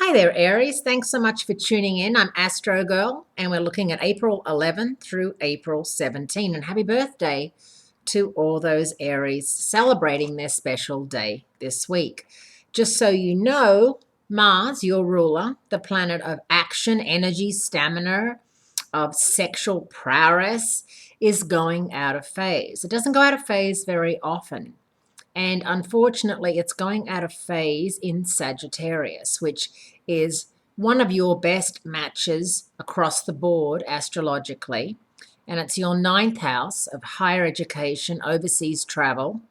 Hi there, Aries. Thanks so much for tuning in. I'm Astrogirl, and we're looking at April 11 through April 17. And happy birthday to all those Aries celebrating their special day this week. Just so you know, Mars, your ruler, the planet of action, energy, stamina, of sexual prowess, is going out of phase. It doesn't go out of phase very often. And unfortunately, it's going out of phase in Sagittarius, which is one of your best matches across the board astrologically. And it's your ninth house of higher education, overseas travel,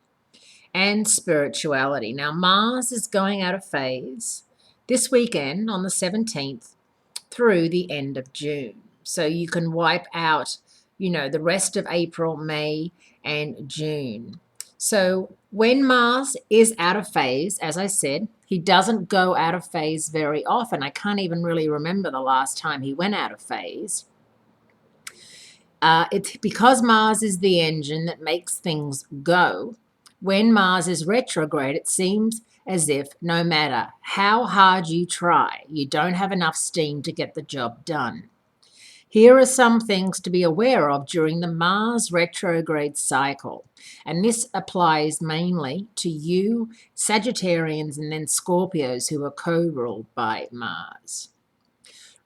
and spirituality. Now, Mars is going out of phase this weekend on the 17th through the end of June. So you can wipe out, the rest of April, May, and June. So when Mars is out of phase, as I said, he doesn't go out of phase very often. I can't even really remember the last time he went out of phase. It's because Mars is the engine that makes things go. When Mars is retrograde, it seems as if no matter how hard you try, you don't have enough steam to get the job done. Here are some things to be aware of during the Mars retrograde cycle. And this applies mainly to you, Sagittarians, and then Scorpios who are co-ruled by Mars.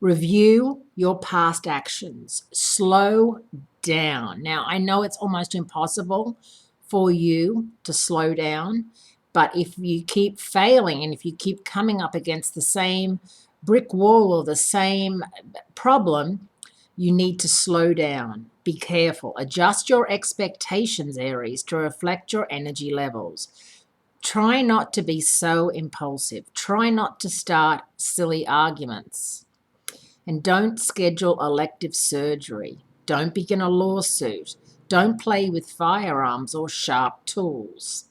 Review your past actions. Slow down. Now, I know it's almost impossible for you to slow down, but if you keep failing and if you keep coming up against the same brick wall or the same problem, you need to slow down. Be careful. Adjust your expectations, Aries, to reflect your energy levels. Try not to be so impulsive. Try not to start silly arguments. And don't schedule elective surgery. Don't begin a lawsuit. Don't play with firearms or sharp tools.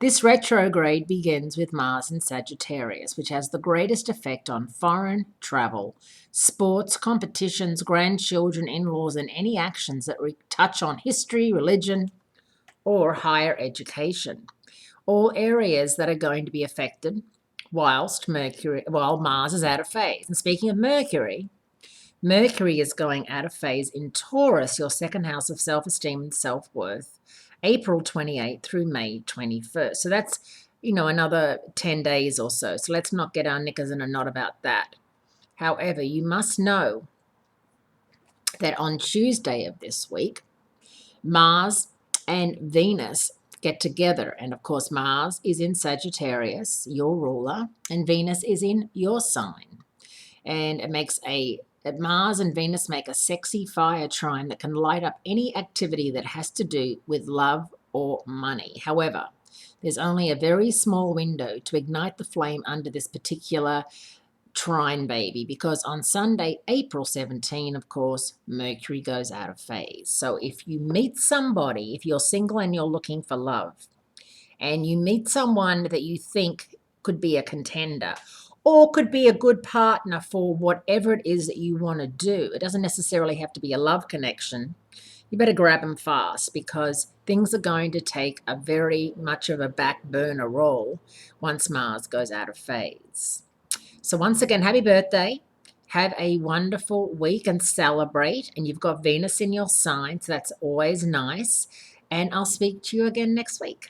This retrograde begins with Mars in Sagittarius, which has the greatest effect on foreign travel, sports, competitions, grandchildren, in-laws, and any actions that touch on history, religion, or higher education. All areas that are going to be affected while Mars is out of phase. And speaking of Mercury is going out of phase in Taurus, your second house of self-esteem and self-worth, April 28th through May 21st. So that's, another 10 days or so. So let's not get our knickers in a knot about that. However, you must know that on Tuesday of this week, Mars and Venus get together. And of course, Mars is in Sagittarius, your ruler, and Venus is in your sign. And it makes Mars and Venus make a sexy fire trine that can light up any activity that has to do with love or money. However, there's only a very small window to ignite the flame under this particular trine, baby, because on Sunday, April 17, of course, Mercury goes out of phase. So if you meet somebody, if you're single and you're looking for love, and you meet someone that you think could be a contender, or could be a good partner for whatever it is that you want to do. It doesn't necessarily have to be a love connection. You better grab them fast because things are going to take a very much of a back burner role once Mars goes out of phase. So once again, happy birthday. Have a wonderful week and celebrate. And you've got Venus in your sign, so that's always nice. And I'll speak to you again next week.